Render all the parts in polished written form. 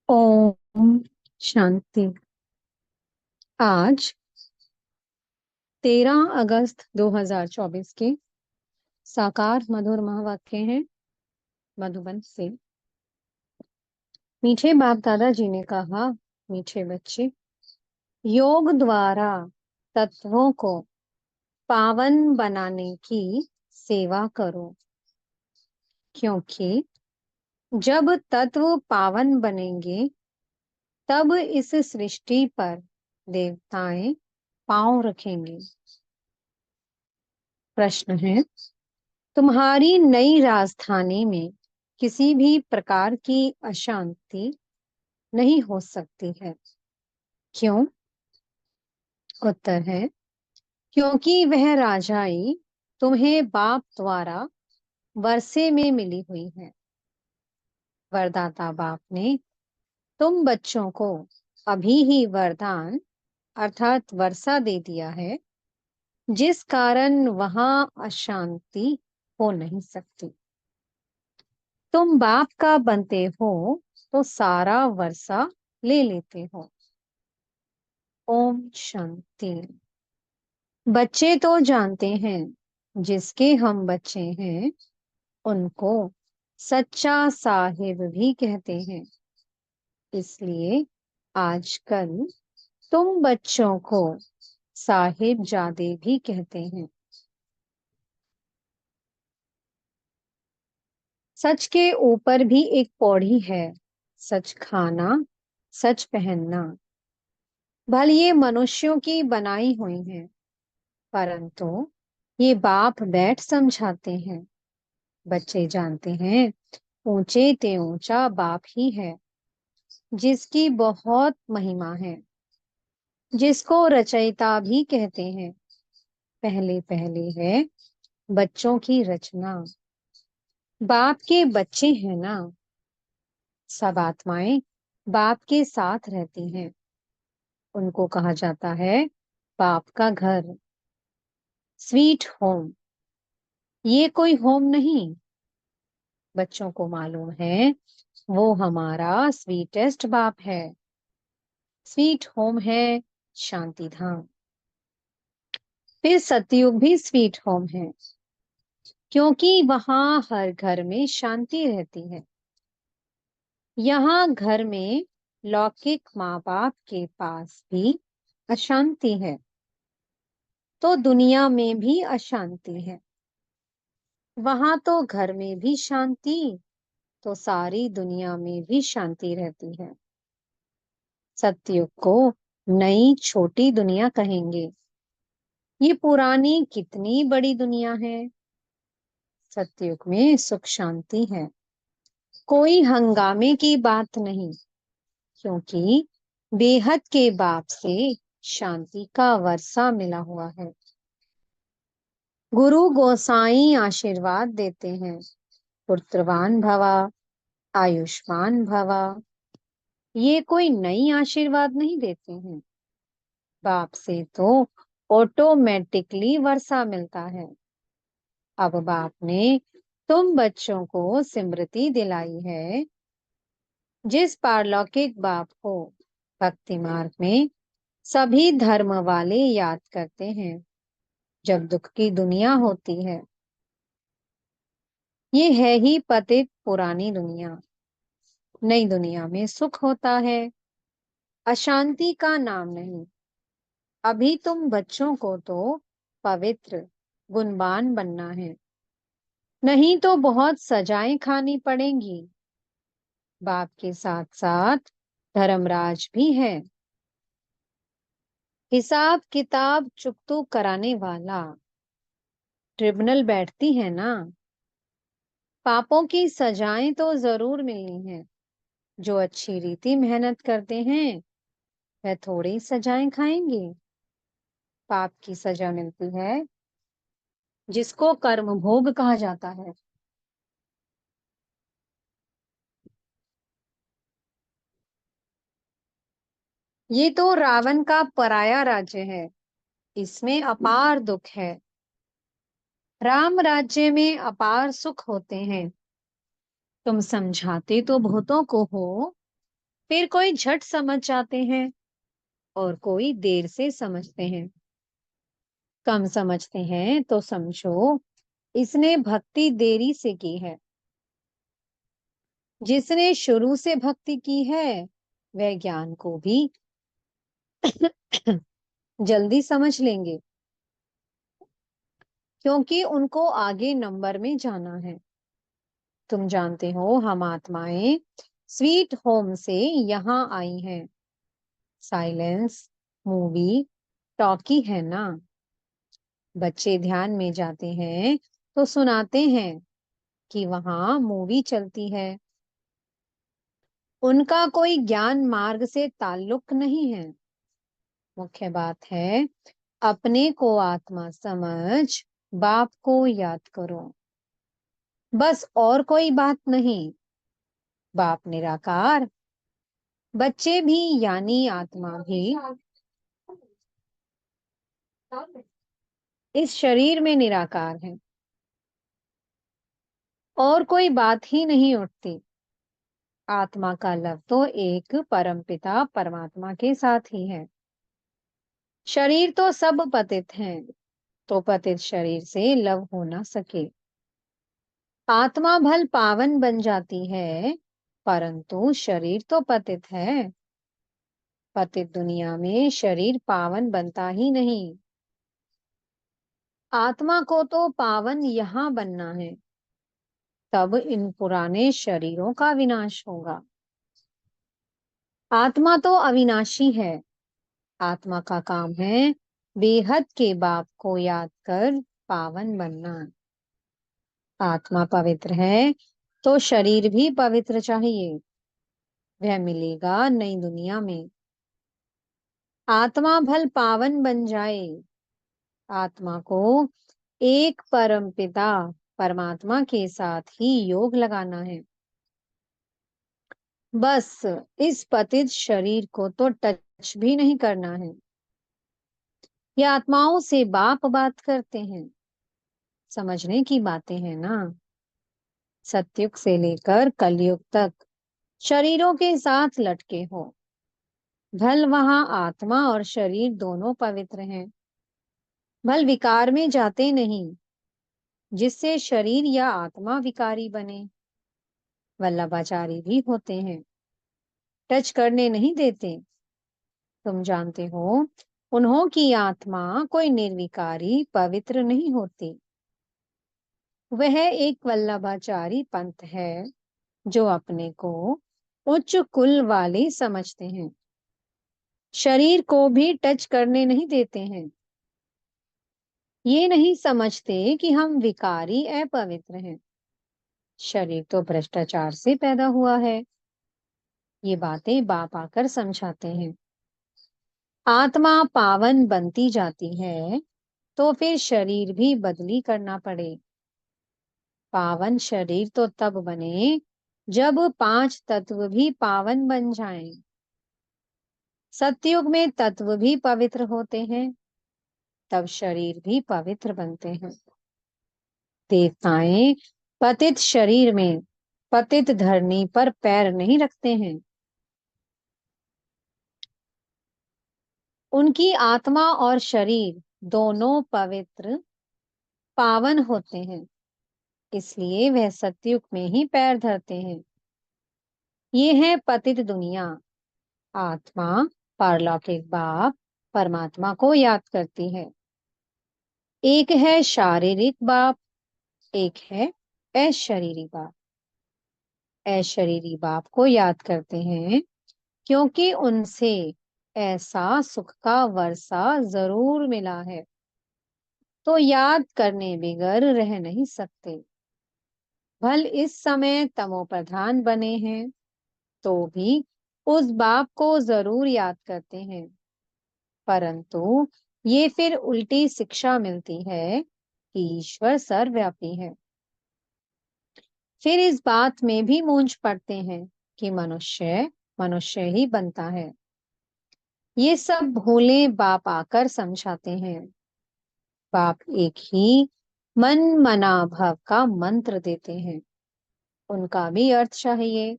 ओम शांति। आज 13 अगस्त 2024 के साकार मधुर महावाक्य हैं मधुबन से। मीठे बाप दादाजी ने कहा, मीठे बच्चे, योग द्वारा तत्वों को पावन बनाने की सेवा करो, क्योंकि जब तत्व पावन बनेंगे तब इस सृष्टि पर देवताएं पांव रखेंगे। प्रश्न है, तुम्हारी नई राजधानी में किसी भी प्रकार की अशांति नहीं हो सकती है, क्यों? उत्तर है, क्योंकि वह राजाई तुम्हें बाप द्वारा वर्षे में मिली हुई है। वरदाता बाप ने तुम बच्चों को अभी ही वरदान अर्थात वर्षा दे दिया है, जिस कारण वहां अशांति हो नहीं सकती। तुम बाप का बनते हो तो सारा वर्षा ले लेते हो। ओम शांति। बच्चे तो जानते हैं, जिसके हम बच्चे हैं उनको सच्चा साहिब भी कहते हैं। इसलिए आजकल तुम बच्चों को साहिब जादे भी कहते हैं। सच के ऊपर भी एक पौड़ी है, सच खाना, सच पहनना। भले ये मनुष्यों की बनाई हुई है, परंतु ये बाप बैठ समझाते हैं। बच्चे जानते हैं, ऊंचे ते ऊंचा बाप ही है, जिसकी बहुत महिमा है, जिसको रचयिता भी कहते हैं। पहले पहले है बच्चों की रचना। बाप के बच्चे हैं ना। सब आत्माएं बाप के साथ रहती हैं। उनको कहा जाता है बाप का घर, स्वीट होम। ये कोई होम नहीं। बच्चों को मालूम है वो हमारा स्वीटेस्ट बाप है। स्वीट होम है शांति धाम। फिर सतयुग भी स्वीट होम है, क्योंकि वहां हर घर में शांति रहती है। यहाँ घर में लौकिक माँ बाप के पास भी अशांति है, तो दुनिया में भी अशांति है। वहां तो घर में भी शांति, तो सारी दुनिया में भी शांति रहती है। सतयुग को नई छोटी दुनिया कहेंगे। ये पुरानी कितनी बड़ी दुनिया है। सतयुग में सुख शांति है, कोई हंगामे की बात नहीं, क्योंकि बेहद के बाप से शांति का वर्षा मिला हुआ है। गुरु गोसाई आशीर्वाद देते हैं, पुत्रवान भवा, आयुष्मान भवा। ये कोई नई आशीर्वाद नहीं देते हैं। बाप से तो ऑटोमेटिकली वर्षा मिलता है। अब बाप ने तुम बच्चों को स्मृति दिलाई है, जिस पारलौकिक बाप को भक्ति मार्ग में सभी धर्म वाले याद करते हैं जब दुख की दुनिया होती है। ये है ही पतित पुरानी दुनिया। नई दुनिया में सुख होता है, अशांति का नाम नहीं। अभी तुम बच्चों को तो पवित्र गुणवान बनना है, नहीं तो बहुत सजाएं खानी पड़ेंगी। बाप के साथ साथ धर्मराज भी है, हिसाब किताब चुकतू कराने वाला। ट्रिब्यूनल बैठती है ना। पापों की सजाएं तो जरूर मिलनी है। जो अच्छी रीति मेहनत करते हैं वह थोड़ी सजाएं खाएंगे। पाप की सजा मिलती है, जिसको कर्म भोग कहा जाता है। ये तो रावण का पराया राज्य है, इसमें अपार दुख है। राम राज्य में अपार सुख होते हैं। तुम समझाते तो बहुतों को हो, फिर कोई झट समझ जाते हैं और कोई देर से समझते हैं। कम समझते हैं तो समझो इसने भक्ति देरी से की है। जिसने शुरू से भक्ति की है वह ज्ञान को भी जल्दी समझ लेंगे, क्योंकि उनको आगे नंबर में जाना है। तुम जानते हो हम आत्माएं स्वीट होम से यहाँ आई हैं। साइलेंस मूवी टॉकी है ना। बच्चे ध्यान में जाते हैं तो सुनाते हैं कि वहां मूवी चलती है। उनका कोई ज्ञान मार्ग से ताल्लुक नहीं है। मुख्य बात है अपने को आत्मा समझ बाप को याद करो। बस और कोई बात नहीं। बाप निराकार, बच्चे भी यानी आत्मा भी इस शरीर में निराकार है। और कोई बात ही नहीं उठती। आत्मा का लव तो एक परमपिता परमात्मा के साथ ही है। शरीर तो सब पतित हैं, तो पतित शरीर से लव हो ना सके। आत्मा भल पावन बन जाती है, परंतु शरीर तो पतित है। पतित दुनिया में शरीर पावन बनता ही नहीं। आत्मा को तो पावन यहाँ बनना है, तब इन पुराने शरीरों का विनाश होगा। आत्मा तो अविनाशी है। आत्मा का काम है बेहद के बाप को याद कर पावन बनना। आत्मा पवित्र है तो शरीर भी पवित्र चाहिए। वह मिलेगा नई दुनिया में। आत्मा भल पावन बन जाए। आत्मा को एक परम पिता परमात्मा के साथ ही योग लगाना है। बस इस पतित शरीर को तो टच भी नहीं करना है। ये आत्माओं से बाप बात करते हैं। समझने की बातें हैं ना। सतयुग से लेकर कलयुग तक शरीरों के साथ लटके हो। भल वहां आत्मा और शरीर दोनों पवित्र हैं। भल विकार में जाते नहीं, जिससे शरीर या आत्मा विकारी बने। वल्लभाचारी भी होते हैं, टच करने नहीं देते। तुम जानते हो उन्हों की आत्मा कोई निर्विकारी पवित्र नहीं होती। वह एक वल्लभाचारी पंथ है जो अपने को उच्च कुल वाले समझते हैं। शरीर को भी टच करने नहीं देते हैं। ये नहीं समझते कि हम विकारी अपवित्र हैं। शरीर तो भ्रष्टाचार से पैदा हुआ है। ये बातें बाप आकर समझाते हैं। आत्मा पावन बनती जाती है तो फिर शरीर भी बदली करना पड़े। पावन शरीर तो तब बने जब पांच तत्व भी पावन बन जाएं। सतयुग में तत्व भी पवित्र होते हैं, तब शरीर भी पवित्र बनते हैं। देवताएं पतित शरीर में पतित धरनी पर पैर नहीं रखते हैं। उनकी आत्मा और शरीर दोनों पवित्र पावन होते हैं, इसलिए वह सतयुग में ही पैर धरते हैं। ये है पतित दुनिया। आत्मा पारलौकिक बाप परमात्मा को याद करती है। एक है शारीरिक बाप, एक है अशरीरी बाप। अशरीरी बाप को याद करते हैं क्योंकि उनसे ऐसा सुख का वर्षा जरूर मिला है, तो याद करने बिगर रह नहीं सकते। भल इस समय तमो प्रधान बने हैं तो भी उस बाप को जरूर याद करते हैं, परंतु ये फिर उल्टी शिक्षा मिलती है कि ईश्वर सर्वव्यापी है। फिर इस बात में भी मूंझ पड़ते हैं कि मनुष्य मनुष्य ही बनता है। ये सब भूले बाप आकर समझाते हैं। बाप एक ही मन मना भव का मंत्र देते हैं। उनका भी अर्थ चाहिए।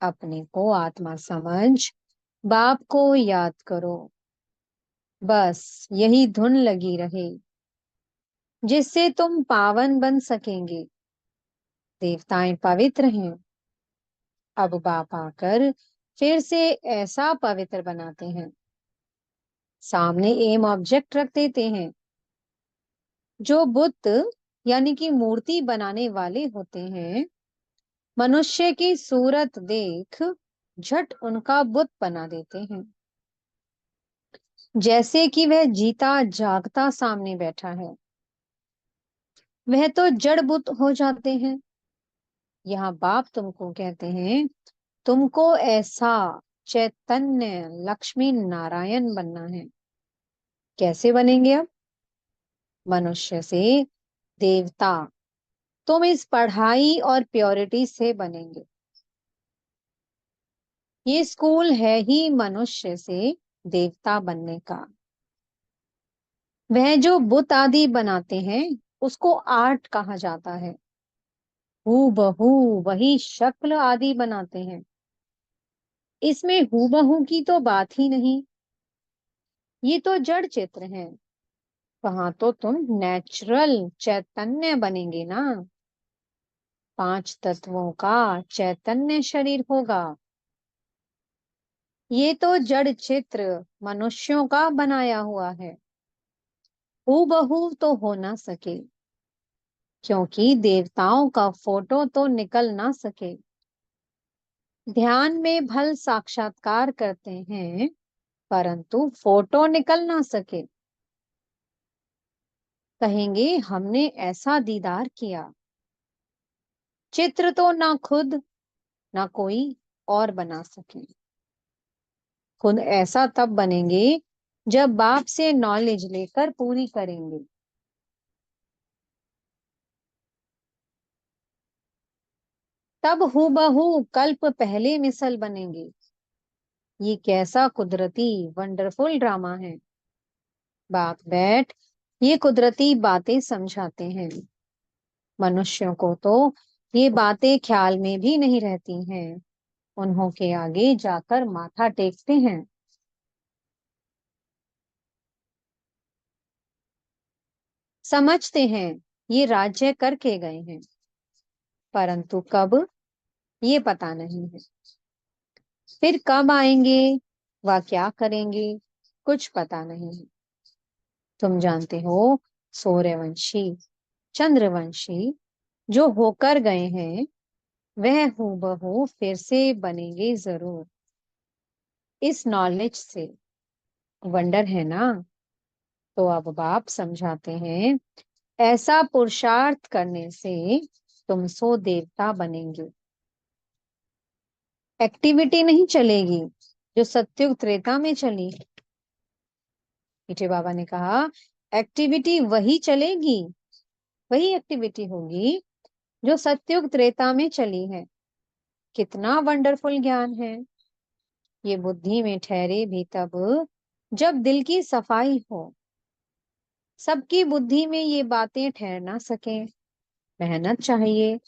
अपने को आत्मा समझ बाप को याद करो। बस यही धुन लगी रहे, जिससे तुम पावन बन सकेंगे। देवताएं पवित्र हैं, अब बाप आकर फिर से ऐसा पवित्र बनाते हैं। सामने एम ऑब्जेक्ट रख देते हैं। जो बुद्ध यानी कि मूर्ति बनाने वाले होते हैं, मनुष्य की सूरत देख झट उनका बुत बना देते हैं, जैसे कि वह जीता जागता सामने बैठा है। वह तो जड़ बुत हो जाते हैं। यहाँ बाप तुमको कहते हैं, तुमको ऐसा चैतन्य लक्ष्मी नारायण बनना है। कैसे बनेंगे अब? मनुष्य से देवता। तुम इस पढ़ाई और प्योरिटी से बनेंगे। ये स्कूल है ही मनुष्य से देवता बनने का। वह जो बुत आदि बनाते हैं, उसको आर्ट कहा जाता है। हूबहू वही शक्ल आदि बनाते हैं। इसमें हूबहू की तो बात ही नहीं। ये तो जड़ चित्र है। वहां तो तुम नेचुरल चैतन्य बनेंगे ना। 5 तत्वों का चैतन्य शरीर होगा। ये तो जड़ चित्र मनुष्यों का बनाया हुआ है। हूबहू तो हो ना सके, क्योंकि देवताओं का फोटो तो निकल ना सके। ध्यान में भल साक्षात्कार करते हैं, परंतु फोटो निकल ना सके। कहेंगे हमने ऐसा दीदार किया। चित्र तो ना खुद ना कोई और बना सके। खुद ऐसा तब बनेंगे जब बाप से नॉलेज लेकर पूरी करेंगे। तब हूबहू कल्प पहले मिसल बनेंगे। ये कैसा कुदरती वंडरफुल ड्रामा है। बाप बैठ ये कुदरती बातें समझाते हैं। मनुष्यों को तो ये बातें ख्याल में भी नहीं रहती हैं। उन्हों के आगे जाकर माथा टेकते हैं। समझते हैं ये राज्य करके गए हैं, परंतु कब, ये पता नहीं है। फिर कब आएंगे व क्या करेंगे, कुछ पता नहीं है। तुम जानते हो, सूर्यवंशी चंद्रवंशी जो होकर गए हैं, वह हूबहू फिर से बनेंगे जरूर। इस नॉलेज से वंडर है ना। तो अब बाप समझाते हैं, ऐसा पुरुषार्थ करने से तुम सो देवता बनेंगे। एक्टिविटी नहीं चलेगी जो सत्युग त्रेता में चली। मीठे बाबा ने कहा, एक्टिविटी वही चलेगी, वही एक्टिविटी होगी जो सत्युग त्रेता में चली है। कितना वंडरफुल ज्ञान है। ये बुद्धि में ठहरे भी तब जब दिल की सफाई हो। सबकी बुद्धि में ये बातें ठहर ना सके। मेहनत चाहिए।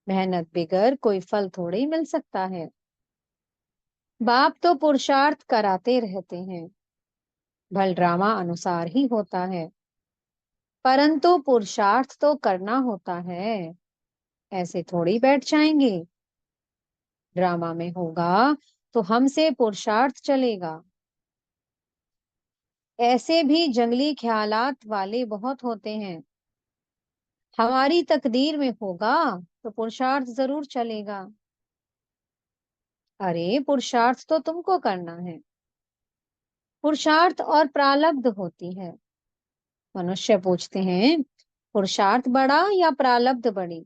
मेहनत बिगर कोई फल थोड़े ही मिल सकता है। बाप तो पुरुषार्थ कराते रहते हैं। भल ड्रामा अनुसार ही होता है, परंतु पुरुषार्थ तो करना होता है। ऐसे थोड़ी बैठ जाएंगे। ड्रामा में होगा तो हमसे पुरुषार्थ चलेगा। ऐसे भी जंगली ख्यालात वाले बहुत होते हैं। हमारी तकदीर में होगा तो पुरुषार्थ जरूर चलेगा। अरे पुरुषार्थ तो तुमको करना है। पुरुषार्थ और प्रारब्ध होती है। मनुष्य पूछते हैं, पुरुषार्थ बड़ा या प्रारब्ध बड़ी?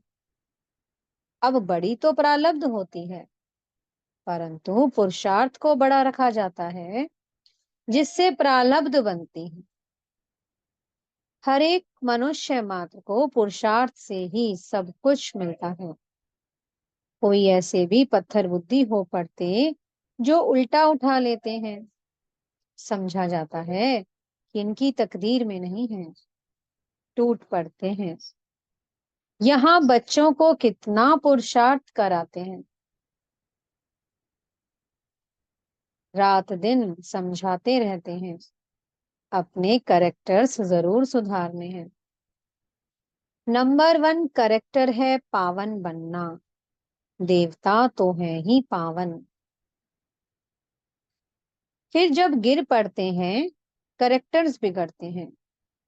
अब बड़ी तो प्रारब्ध होती है, परंतु पुरुषार्थ को बड़ा रखा जाता है, जिससे प्रारब्ध बनती है। हर एक मनुष्य मात्र को पुरुषार्थ से ही सब कुछ मिलता है। कोई ऐसे भी पत्थर बुद्धि हो पड़ते जो उल्टा उठा लेते हैं। समझा जाता है कि इनकी तकदीर में नहीं है, टूट पड़ते हैं। यहाँ बच्चों को कितना पुरुषार्थ कराते हैं। रात दिन समझाते रहते हैं, अपने करेक्टर्स जरूर सुधारने हैं। नंबर 1 करेक्टर है पावन बनना। देवता तो है ही पावन, फिर जब गिर पड़ते हैं, करेक्टर्स बिगड़ते हैं,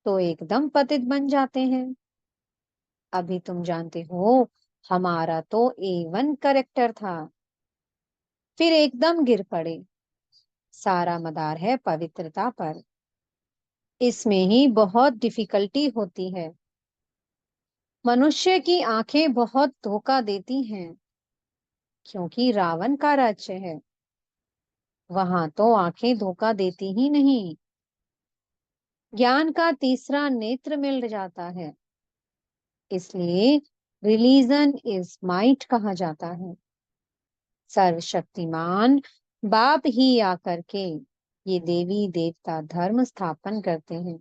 तो एकदम पतित बन जाते हैं। अभी तुम जानते हो, हमारा तो A1 करेक्टर था, फिर एकदम गिर पड़े। सारा मदार है पवित्रता पर। इसमें ही बहुत डिफिकल्टी होती है। मनुष्य की आंखें बहुत धोखा देती हैं, क्योंकि रावण का राज्य है, वहां तो आंखें धोखा देती ही नहीं। ज्ञान का तीसरा नेत्र मिल जाता है, इसलिए रिलीजन इज माइट कहा जाता है। सर्वशक्तिमान बाप ही आकर के ये देवी देवता धर्म स्थापन करते हैं।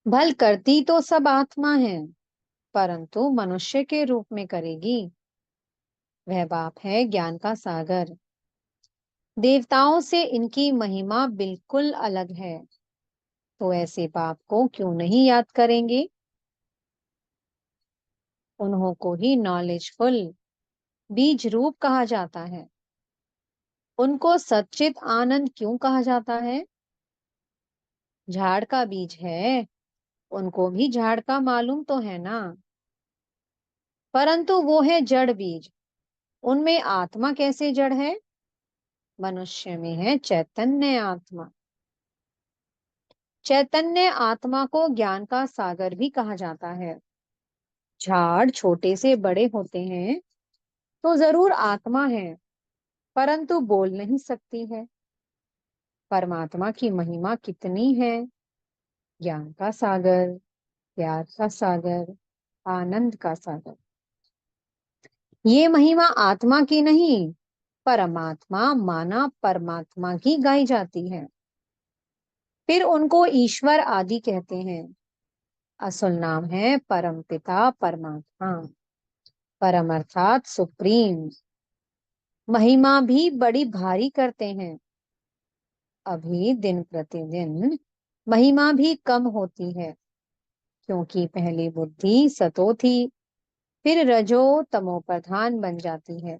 भल करती तो सब आत्मा है, परंतु मनुष्य के रूप में करेगी। वह बाप है ज्ञान का सागर। देवताओं से इनकी महिमा बिल्कुल अलग है, तो ऐसे बाप को क्यों नहीं याद करेंगे। उन्हों को ही नॉलेजफुल बीज रूप कहा जाता है। उनको सच्चित आनंद क्यों कहा जाता है। झाड़ का बीज है, उनको भी झाड़ का मालूम तो है ना, परंतु वो है जड़ बीज। उनमें आत्मा कैसे जड़ है। मनुष्य में है चैतन्य आत्मा। चैतन्य आत्मा को ज्ञान का सागर भी कहा जाता है। झाड़ छोटे से बड़े होते हैं तो जरूर आत्मा है, परंतु बोल नहीं सकती है। परमात्मा की महिमा कितनी है। ज्ञान का सागर, प्यार का सागर, आनंद का सागर। ये महिमा आत्मा की नहीं, परमात्मा माना परमात्मा की गाई जाती है। फिर उनको ईश्वर आदि कहते हैं। असल नाम है परमपिता परमात्मा। परम अर्थात सुप्रीम। महिमा भी बड़ी भारी करते हैं। अभी दिन प्रतिदिन महिमा भी कम होती है, क्योंकि पहले बुद्धि सतो थी, फिर रजो तमो प्रधान बन जाती है।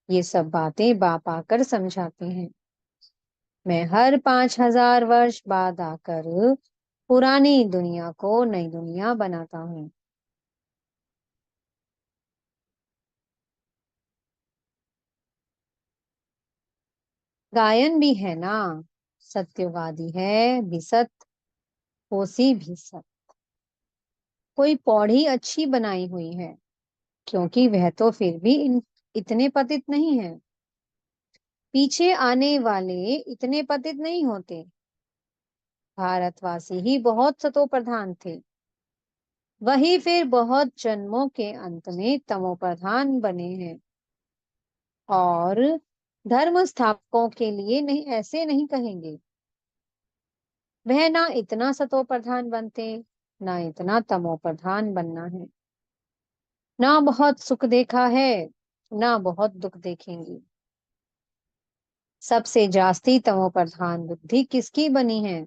ये सब बातें बाप आकर समझाते हैं। मैं हर 5,000 वर्ष बाद आकर पुरानी दुनिया को नई दुनिया बनाता हूँ। गायन भी है ना, सत्यवादी है भी सत, होसी भी सत। कोई पौड़ी अच्छी बनाई हुई है, क्योंकि वह तो फिर भी इतने पतित नहीं है। पीछे आने वाले इतने पतित नहीं होते। भारतवासी ही बहुत सतो प्रधान थे, वही फिर बहुत जन्मों के अंत में तमो प्रधान बने हैं। और धर्म स्थापकों के लिए नहीं, ऐसे नहीं कहेंगे। वह ना इतना सतो प्रधान बनते, ना इतना तमो प्रधान बनना है। ना बहुत सुख देखा है, ना बहुत दुख देखेंगे। सबसे जास्ती तमो प्रधान बुद्धि किसकी बनी है।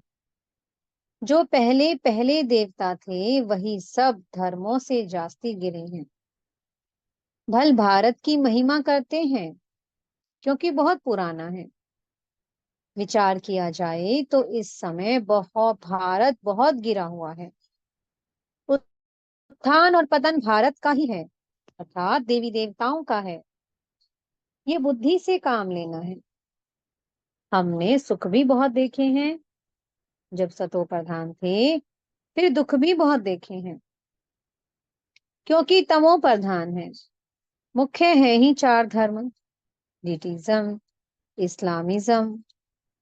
जो पहले पहले देवता थे, वही सब धर्मों से जास्ती गिरे हैं। भल भारत की महिमा करते हैं, क्योंकि बहुत पुराना है। विचार किया जाए तो इस समय बहुत भारत बहुत गिरा हुआ है। उत्थान और पतन भारत का ही है, अर्थात देवी देवताओं का है। ये बुद्धि से काम लेना है। हमने सुख भी बहुत देखे हैं, जब सतो प्रधान थे, फिर दुख भी बहुत देखे हैं, क्योंकि तमो प्रधान है। मुख्य है ही चार धर्म, बुद्धिज्म, इस्लामिज्म,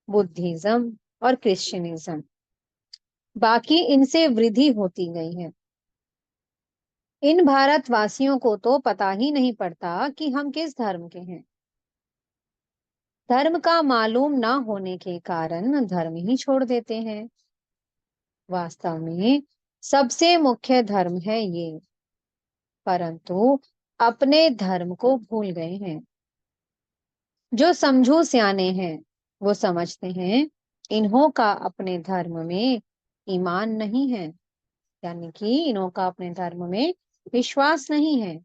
बुद्धिज्म और क्रिश्चियनिज्म। बाकी इनसे वृद्धि होती गई है। इन भारतवासियों को तो पता ही नहीं पड़ता कि हम किस धर्म के हैं। धर्म का मालूम ना होने के कारण धर्म ही छोड़ देते हैं। वास्तव में सबसे मुख्य धर्म है ये, परंतु अपने धर्म को भूल गए हैं। जो समझू सियाने हैं वो समझते हैं इन्हों का अपने धर्म में ईमान नहीं है, यानी कि इन्हों का अपने धर्म में विश्वास नहीं है।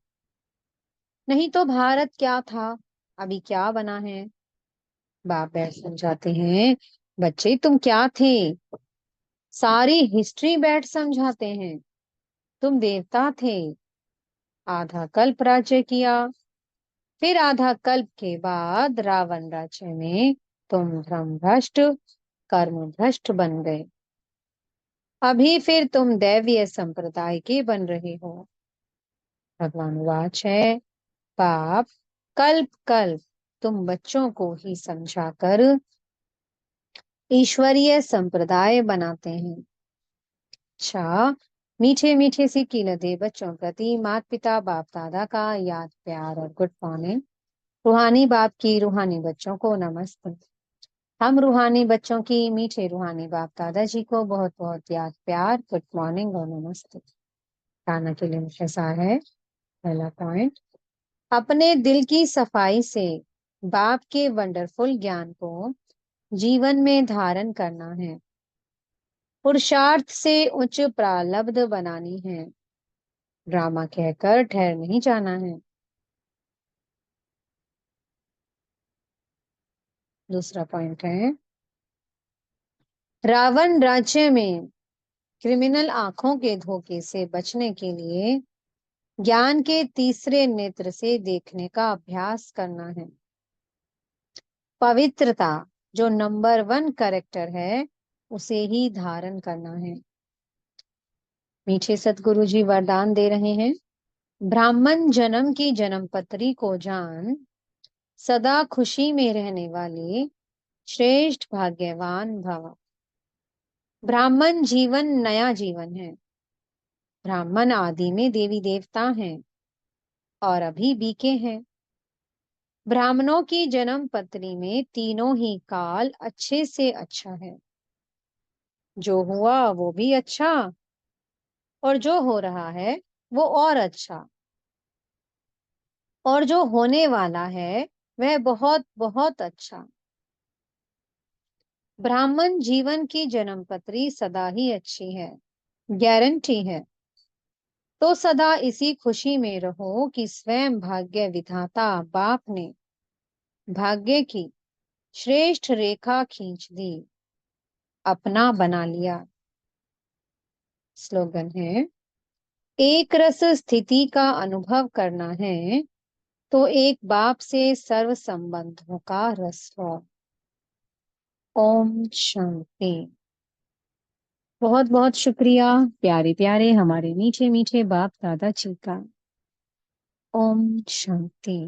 नहीं तो भारत क्या था, अभी क्या बना है। बाप बैठ समझाते हैं, बच्चे तुम क्या थे। सारी हिस्ट्री बैठ समझाते हैं, तुम देवता थे। आधा कल्प राज्य किया, फिर आधा कल्प के बाद रावण राज्य में तुम धर्म भ्रष्ट कर्म भ्रष्ट बन गए। अभी फिर तुम दैवीय संप्रदाय के बन रहे हो। भगवान वाच है, पाप कल्प कल्प तुम बच्चों को ही समझाकर ईश्वरीय संप्रदाय बनाते हैं। अच्छा, मीठे मीठे सी कीमतें बच्चों प्रति माता पिता बाप दादा का याद प्यार और गुड मॉर्निंग। रूहानी बाप की रूहानी बच्चों को नमस्ते। हम रूहानी बच्चों की मीठे रूहानी बाप दादाजी को बहुत बहुत याद प्यार गुड मॉर्निंग और नमस्ते। खाना के लिए मुख्य सार है। पहला पॉइंट, अपने दिल की सफाई से बाप के वंडरफुल ज्ञान को जीवन में धारण करना है। पुरुषार्थ से उच्च प्रारब्ध बनानी है, ड्रामा कहकर ठहर नहीं जाना है। दूसरा पॉइंट है, रावण राज्य में क्रिमिनल आंखों के धोखे से बचने के लिए ज्ञान के तीसरे नेत्र से देखने का अभ्यास करना है। पवित्रता जो नंबर वन कैरेक्टर है उसे ही धारण करना है। मीठे सतगुरु जी वरदान दे रहे हैं, ब्राह्मण जन्म की जन्म पत्री को जान, सदा खुशी में रहने वाले श्रेष्ठ भाग्यवान भव। ब्राह्मण जीवन नया जीवन है। ब्राह्मण आदि में देवी देवता हैं और अभी बीके हैं। ब्राह्मणों की जन्म पत्री में तीनों ही काल अच्छे से अच्छा है। जो हुआ वो भी अच्छा, और जो हो रहा है वो और अच्छा, और जो होने वाला है वह बहुत बहुत अच्छा। ब्राह्मण जीवन की जन्म पत्री सदा ही अच्छी है, गारंटी है। तो सदा इसी खुशी में रहो कि स्वयं भाग्य विधाता बाप ने भाग्य की श्रेष्ठ रेखा खींच दी, अपना बना लिया। स्लोगन है, एक रस स्थिति का अनुभव करना है तो एक बाप से सर्व संबंधों का रस लो। ओम शांति। बहुत बहुत शुक्रिया प्यारे प्यारे हमारे मीठे मीठे बाप दादा जी का। ओम शांति।